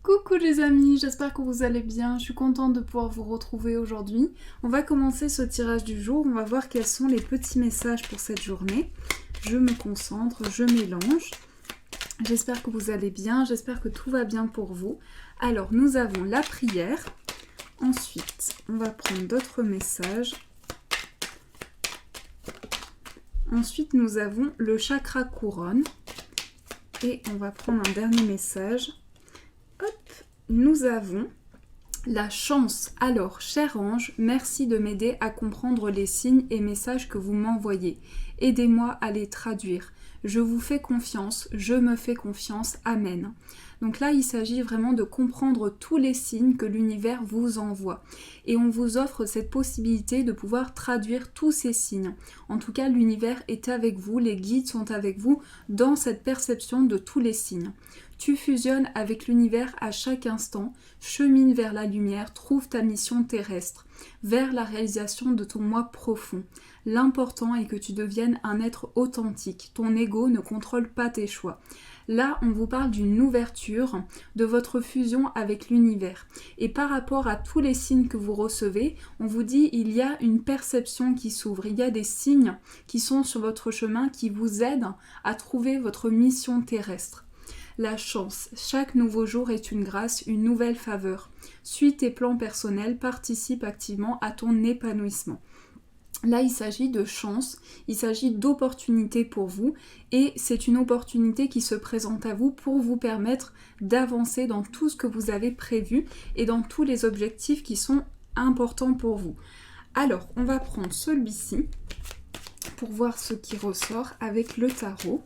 Coucou les amis, j'espère que vous allez bien, je suis contente de pouvoir vous retrouver aujourd'hui. On va commencer ce tirage du jour, on va voir quels sont les petits messages pour cette journée. Je me concentre, je mélange. J'espère que vous allez bien, j'espère que tout va bien pour vous. Alors nous avons la prière, ensuite on va prendre d'autres messages. Ensuite nous avons le chakra couronne et on va prendre un dernier message. Hop, nous avons la chance. Alors, cher ange, merci de m'aider à comprendre les signes et messages que vous m'envoyez. Aidez-moi à les traduire. Je vous fais confiance, je me fais confiance. Amen. Donc là, il s'agit vraiment de comprendre tous les signes que l'univers vous envoie. Et on vous offre cette possibilité de pouvoir traduire tous ces signes. En tout cas, l'univers est avec vous, les guides sont avec vous dans cette perception de tous les signes. Tu fusionnes avec l'univers à chaque instant, chemine vers la lumière, trouve ta mission terrestre, vers la réalisation de ton moi profond. L'important est que tu deviennes un être authentique, ton ego ne contrôle pas tes choix. Là, on vous parle d'une ouverture de votre fusion avec l'univers. Et par rapport à tous les signes que vous recevez, on vous dit il y a une perception qui s'ouvre. Il y a des signes qui sont sur votre chemin qui vous aident à trouver votre mission terrestre. La chance, chaque nouveau jour est une grâce, une nouvelle faveur. Suis tes plans personnels, participe activement à ton épanouissement. Là, il s'agit de chance, il s'agit d'opportunité pour vous et c'est une opportunité qui se présente à vous pour vous permettre d'avancer dans tout ce que vous avez prévu et dans tous les objectifs qui sont importants pour vous. Alors, on va prendre celui-ci pour voir ce qui ressort avec le tarot.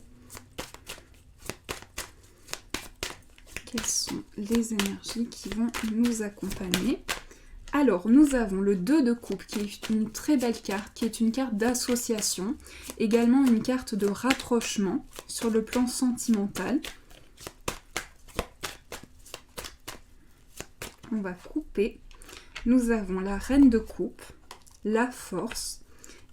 Quelles sont les énergies qui vont nous accompagner? Alors, nous avons le 2 de coupe qui est une très belle carte, qui est une carte d'association, également une carte de rapprochement sur le plan sentimental. On va couper. Nous avons la reine de coupe, la force,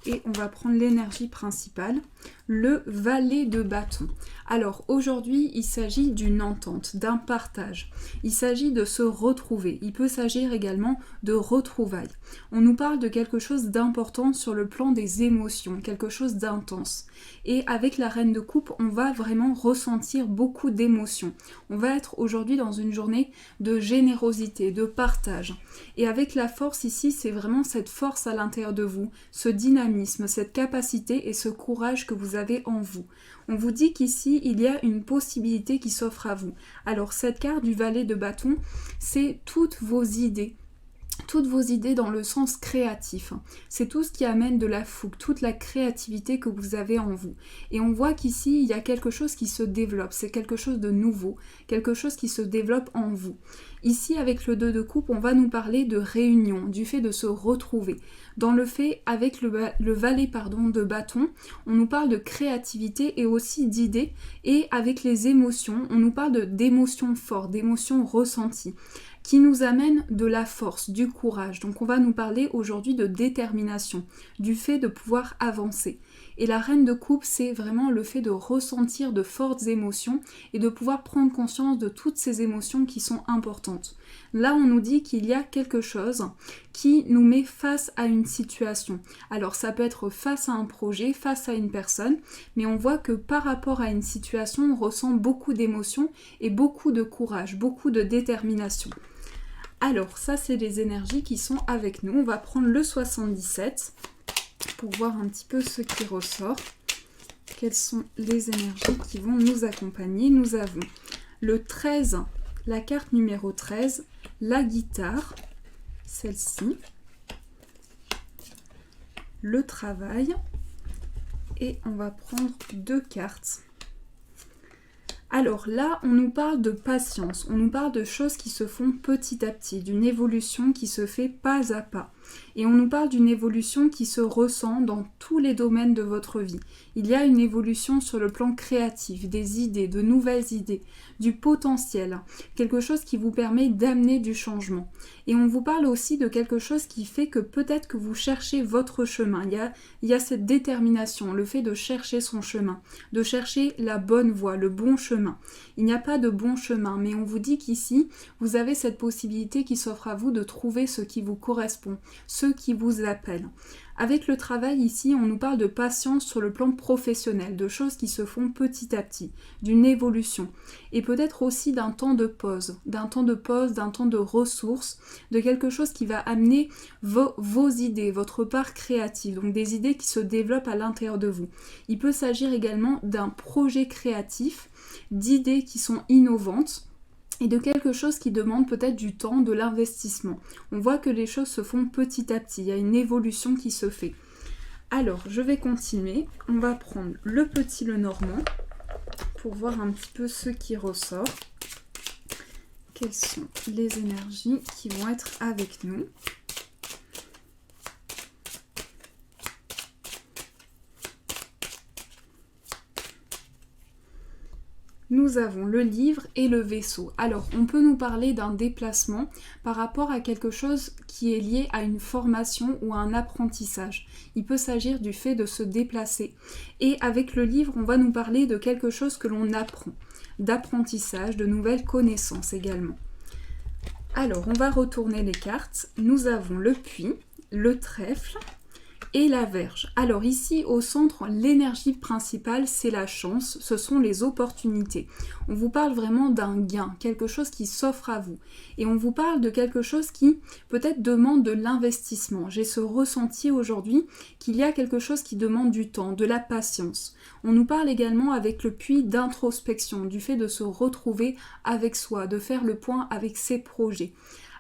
et on va prendre l'énergie principale, le valet de bâton. Alors aujourd'hui, il s'agit d'une entente, d'un partage. Il s'agit de se retrouver. Il peut s'agir également de retrouvailles. On nous parle de quelque chose d'important sur le plan des émotions, quelque chose d'intense. Et avec la reine de coupe, on va vraiment ressentir beaucoup d'émotions. On va être aujourd'hui dans une journée de générosité, de partage. Et avec la force ici, c'est vraiment cette force à l'intérieur de vous, ce dynamisme, cette capacité et ce courage que vous avez en vous. On vous dit qu'ici, il y a une possibilité qui s'offre à vous. Alors cette carte du valet de bâton, c'est toutes vos idées dans le sens créatif. C'est tout ce qui amène de la fougue, toute la créativité que vous avez en vous. Et on voit qu'ici, il y a quelque chose qui se développe, c'est quelque chose de nouveau, quelque chose qui se développe en vous. Ici, avec le 2 de coupe, on va nous parler de réunion, du fait de se retrouver. Dans le fait, avec le valet de bâton, on nous parle de créativité et aussi d'idées. Et avec les émotions, on nous parle d'émotions fortes, d'émotions ressenties, qui nous amènent de la force, du courage. Donc on va nous parler aujourd'hui de détermination, du fait de pouvoir avancer. Et la reine de coupe, c'est vraiment le fait de ressentir de fortes émotions et de pouvoir prendre conscience de toutes ces émotions qui sont importantes. Là, on nous dit qu'il y a quelque chose qui nous met face à une situation. Alors ça peut être face à un projet, face à une personne, mais on voit que par rapport à une situation, on ressent beaucoup d'émotions et beaucoup de courage, beaucoup de détermination. Alors ça, c'est les énergies qui sont avec nous. On va prendre le 77 pour voir un petit peu ce qui ressort. Quelles sont les énergies qui vont nous accompagner? Nous avons le 13, la carte numéro 13, la guitare, celle-ci, le travail, et on va prendre 2 cartes. Alors là, on nous parle de patience, on nous parle de choses qui se font petit à petit, d'une évolution qui se fait pas à pas. Et on nous parle d'une évolution qui se ressent dans tous les domaines de votre vie. Il y a une évolution sur le plan créatif, des idées, de nouvelles idées, du potentiel, quelque chose qui vous permet d'amener du changement. Et on vous parle aussi de quelque chose qui fait que peut-être que vous cherchez votre chemin. Il y a cette détermination, le fait de chercher son chemin, de chercher la bonne voie, le bon chemin. Il n'y a pas de bon chemin, mais on vous dit qu'ici, vous avez cette possibilité qui s'offre à vous de trouver ce qui vous correspond, ce qui vous appelle. Avec le travail ici, on nous parle de patience sur le plan professionnel, de choses qui se font petit à petit, d'une évolution, et peut-être aussi d'un temps de pause, d'un temps de ressources, de quelque chose qui va amener vos idées, votre part créative, donc des idées qui se développent à l'intérieur de vous. Il peut s'agir également d'un projet créatif, d'idées qui sont innovantes, et de quelque chose qui demande peut-être du temps, de l'investissement. On voit que les choses se font petit à petit, il y a une évolution qui se fait. Alors, je vais continuer. On va prendre le petit Lenormand pour voir un petit peu ce qui ressort. Quelles sont les énergies qui vont être avec nous ? Nous avons le livre et le vaisseau. Alors, on peut nous parler d'un déplacement par rapport à quelque chose qui est lié à une formation ou à un apprentissage. Il peut s'agir du fait de se déplacer. Et avec le livre, on va nous parler de quelque chose que l'on apprend, d'apprentissage, de nouvelles connaissances également. Alors, on va retourner les cartes. Nous avons le puits, le trèfle et la Vierge. Alors ici, au centre, l'énergie principale, c'est la chance, ce sont les opportunités. On vous parle vraiment d'un gain, quelque chose qui s'offre à vous. Et on vous parle de quelque chose qui peut-être demande de l'investissement. J'ai ce ressenti aujourd'hui qu'il y a quelque chose qui demande du temps, de la patience. On nous parle également avec le puits d'introspection, du fait de se retrouver avec soi, de faire le point avec ses projets.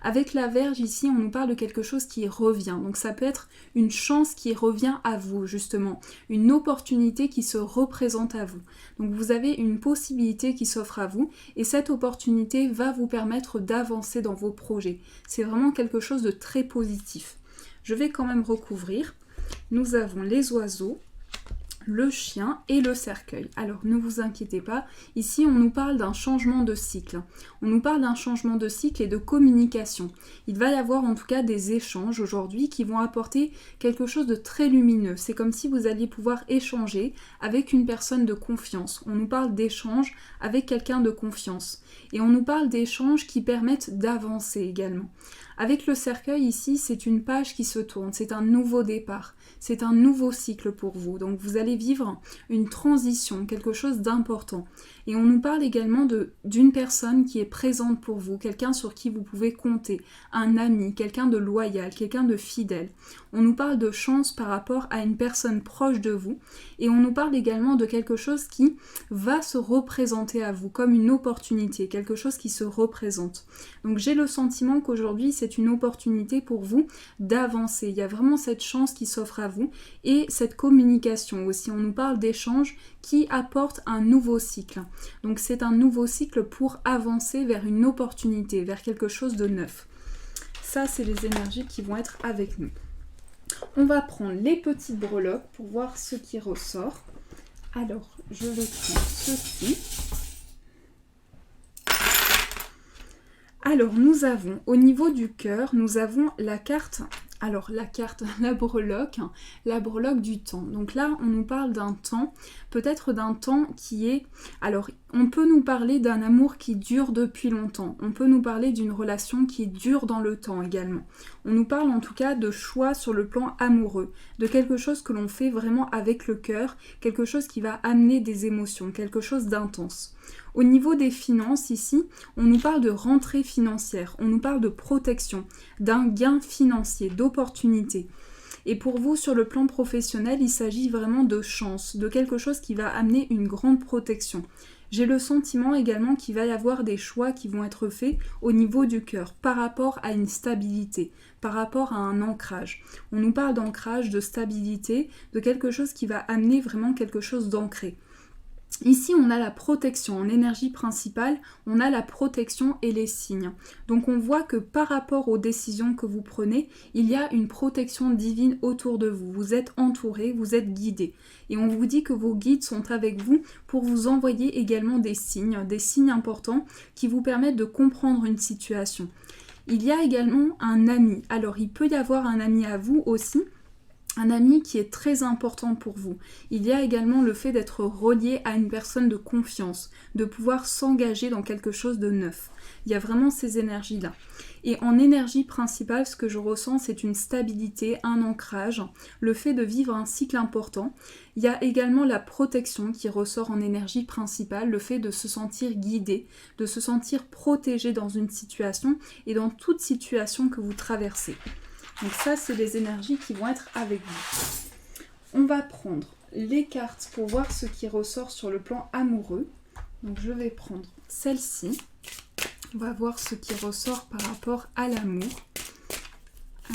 Avec la Vierge ici, on nous parle de quelque chose qui revient. Donc ça peut être une chance qui revient à vous justement, une opportunité qui se représente à vous. Donc vous avez une possibilité qui s'offre à vous et cette opportunité va vous permettre d'avancer dans vos projets. C'est vraiment quelque chose de très positif. Je vais quand même recouvrir. Nous avons les oiseaux, le chien et le cercueil. Alors ne vous inquiétez pas, ici on nous parle d'un changement de cycle. On nous parle d'un changement de cycle et de communication. Il va y avoir en tout cas des échanges aujourd'hui qui vont apporter quelque chose de très lumineux. C'est comme si vous alliez pouvoir échanger avec une personne de confiance. On nous parle d'échanges avec quelqu'un de confiance. Et on nous parle d'échanges qui permettent d'avancer également. Avec le cercueil ici, c'est une page qui se tourne, c'est un nouveau départ, c'est un nouveau cycle pour vous. Donc vous allez vivre une transition, quelque chose d'important. Et on nous parle également d'une personne qui est présente pour vous, quelqu'un sur qui vous pouvez compter, un ami, quelqu'un de loyal, quelqu'un de fidèle. On nous parle de chance par rapport à une personne proche de vous et on nous parle également de quelque chose qui va se représenter à vous comme une opportunité, quelque chose qui se représente. Donc j'ai le sentiment qu'aujourd'hui c'est une opportunité pour vous d'avancer. Il y a vraiment cette chance qui s'offre à vous et cette communication aussi. On nous parle d'échanges qui apportent un nouveau cycle. Donc c'est un nouveau cycle pour avancer vers une opportunité, vers quelque chose de neuf. Ça, c'est les énergies qui vont être avec nous. On va prendre les petites breloques pour voir ce qui ressort. Alors, je vais prendre ceci. Alors, nous avons, au niveau du cœur, nous avons la carte... Alors la breloque du temps. Donc là, on nous parle d'un temps, peut-être d'un temps qui est... Alors, on peut nous parler d'un amour qui dure depuis longtemps. On peut nous parler d'une relation qui dure dans le temps également. On nous parle en tout cas de choix sur le plan amoureux, de quelque chose que l'on fait vraiment avec le cœur, quelque chose qui va amener des émotions, quelque chose d'intense. Au niveau des finances ici, on nous parle de rentrée financière, on nous parle de protection, d'un gain financier, d'opportunité. Et pour vous, sur le plan professionnel, il s'agit vraiment de chance, de quelque chose qui va amener une grande protection. J'ai le sentiment également qu'il va y avoir des choix qui vont être faits au niveau du cœur par rapport à une stabilité, par rapport à un ancrage. On nous parle d'ancrage, de stabilité, de quelque chose qui va amener vraiment quelque chose d'ancré. Ici, on a la protection. En énergie principale, on a la protection et les signes. Donc on voit que par rapport aux décisions que vous prenez, il y a une protection divine autour de vous. Vous êtes entouré, vous êtes guidé. Et on vous dit que vos guides sont avec vous pour vous envoyer également des signes importants qui vous permettent de comprendre une situation. Il y a également un ami. Alors il peut y avoir un ami à vous aussi, un ami qui est très important pour vous. Il y a également le fait d'être relié à une personne de confiance, de pouvoir s'engager dans quelque chose de neuf. Il y a vraiment ces énergies-là. Et en énergie principale, ce que je ressens, c'est une stabilité, un ancrage, le fait de vivre un cycle important. Il y a également la protection qui ressort en énergie principale, le fait de se sentir guidé, de se sentir protégé dans une situation et dans toute situation que vous traversez. Donc ça, c'est les énergies qui vont être avec vous. On va prendre les cartes pour voir ce qui ressort sur le plan amoureux. Donc je vais prendre celle-ci. On va voir ce qui ressort par rapport à l'amour.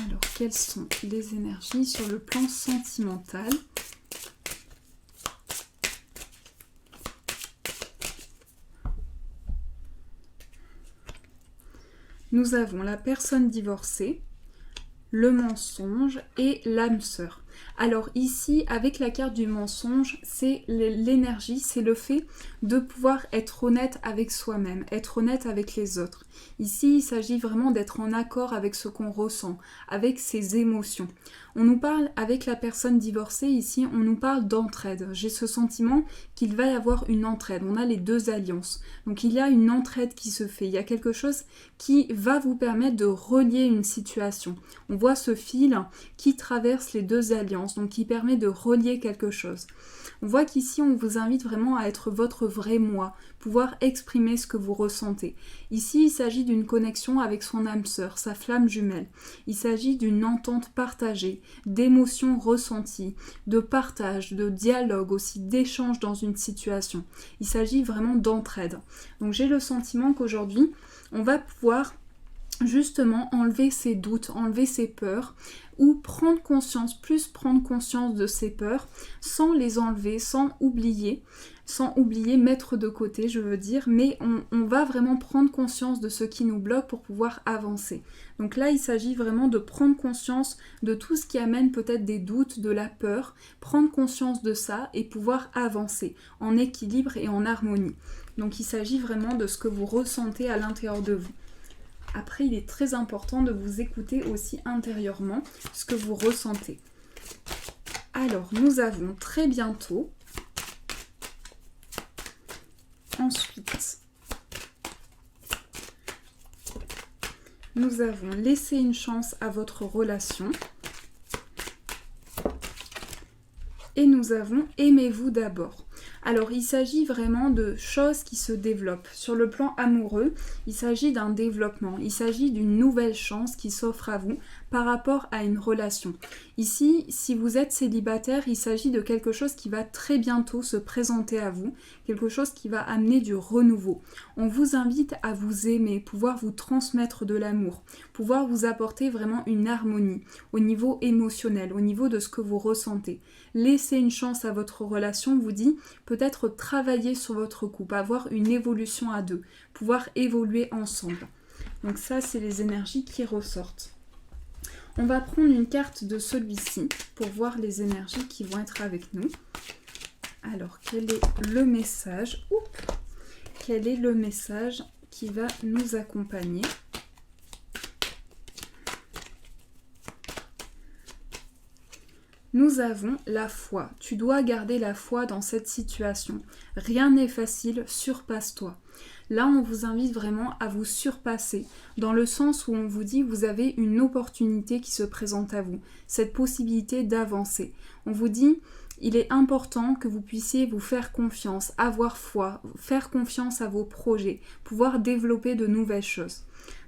Alors, quelles sont les énergies sur le plan sentimental ? Nous avons la personne divorcée, le mensonge et l'âme sœur. Alors ici, avec la carte du mensonge, c'est l'énergie, c'est le fait de pouvoir être honnête avec soi-même, être honnête avec les autres. Ici, il s'agit vraiment d'être en accord avec ce qu'on ressent, avec ses émotions. On nous parle, avec la personne divorcée, ici, on nous parle d'entraide. J'ai ce sentiment qu'il va y avoir une entraide. On a les deux alliances. Donc il y a une entraide qui se fait. Il y a quelque chose qui va vous permettre de relier une situation. On voit ce fil qui traverse les deux alliances, donc qui permet de relier quelque chose. On voit qu'ici, on vous invite vraiment à être votre vrai moi, pouvoir exprimer ce que vous ressentez. Ici, il s'agit d'une connexion avec son âme sœur, sa flamme jumelle. Il s'agit d'une entente partagée, d'émotions ressenties, de partage, de dialogue aussi, d'échange dans une situation. Il s'agit vraiment d'entraide. Donc j'ai le sentiment qu'aujourd'hui, on va pouvoir justement enlever ses doutes, enlever ses peurs, ou prendre conscience de ses peurs, sans les enlever, sans oublier, mettre de côté, je veux dire, mais on va vraiment prendre conscience de ce qui nous bloque pour pouvoir avancer. Donc là, il s'agit vraiment de prendre conscience de tout ce qui amène peut-être des doutes, de la peur, prendre conscience de ça et pouvoir avancer en équilibre et en harmonie. Donc il s'agit vraiment de ce que vous ressentez à l'intérieur de vous. Après, il est très important de vous écouter aussi intérieurement ce que vous ressentez. Alors, nous avons très bientôt. Ensuite, nous avons laissé une chance à votre relation. Et nous avons aimez-vous d'abord. Alors, il s'agit vraiment de choses qui se développent. Sur le plan amoureux, il s'agit d'un développement. Il s'agit d'une nouvelle chance qui s'offre à vous par rapport à une relation. Ici, si vous êtes célibataire, il s'agit de quelque chose qui va très bientôt se présenter à vous, quelque chose qui va amener du renouveau. On vous invite à vous aimer, pouvoir vous transmettre de l'amour, pouvoir vous apporter vraiment une harmonie au niveau émotionnel, au niveau de ce que vous ressentez. Laissez une chance à votre relation, vous dit, peut-être travailler sur votre couple, avoir une évolution à deux, pouvoir évoluer ensemble. Donc ça, c'est les énergies qui ressortent. On va prendre une carte de celui-ci pour voir les énergies qui vont être avec nous. Alors, quel est le message ? Quel est le message qui va nous accompagner ? Nous avons la foi. Tu dois garder la foi dans cette situation. Rien n'est facile, surpasse-toi. Là, on vous invite vraiment à vous surpasser, dans le sens où on vous dit que vous avez une opportunité qui se présente à vous, cette possibilité d'avancer. On vous dit, il est important que vous puissiez vous faire confiance, avoir foi, faire confiance à vos projets, pouvoir développer de nouvelles choses.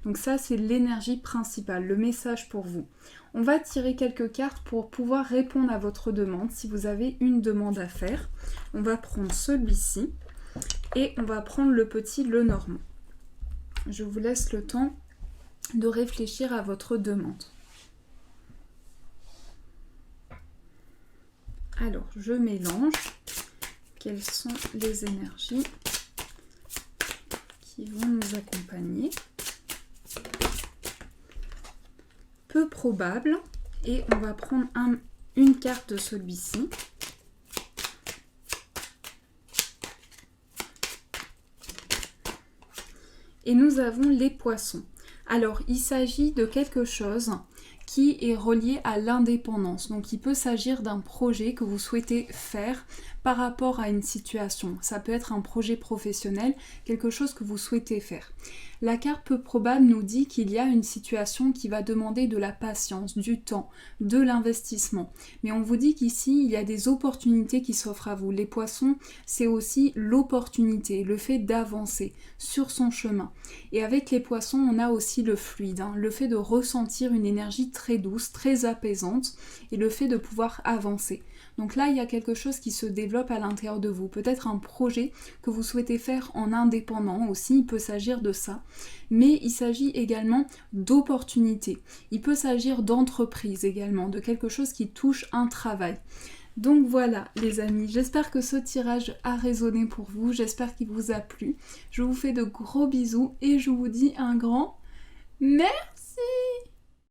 Donc ça, c'est l'énergie principale, le message pour vous. On va tirer quelques cartes pour pouvoir répondre à votre demande, si vous avez une demande à faire. On va prendre celui-ci et on va prendre le petit Lenormand. Je vous laisse le temps de réfléchir à votre demande. Alors, je mélange. quelles sont les énergies qui vont nous accompagner. Peu probable, et on va prendre une carte de celui-ci. Et nous avons les poissons. Alors, il s'agit de quelque chose qui est relié à l'indépendance. Donc, il peut s'agir d'un projet que vous souhaitez faire par rapport à une situation. Ça peut être un projet professionnel, quelque chose que vous souhaitez faire. La carte peu probable nous dit qu'il y a une situation qui va demander de la patience, du temps, de l'investissement. Mais on vous dit qu'ici, il y a des opportunités qui s'offrent à vous. Les poissons, c'est aussi l'opportunité, le fait d'avancer sur son chemin. Et avec les poissons, on a aussi le fluide, le fait de ressentir une énergie très douce, très apaisante, et le fait de pouvoir avancer. Donc là, il y a quelque chose qui se développe à l'intérieur de vous. Peut-être un projet que vous souhaitez faire en indépendant aussi, il peut s'agir de ça. Mais il s'agit également d'opportunités. Il peut s'agir d'entreprise également, de quelque chose qui touche un travail. Donc voilà les amis, j'espère que ce tirage a résonné pour vous, j'espère qu'il vous a plu. Je vous fais de gros bisous et je vous dis un grand merci.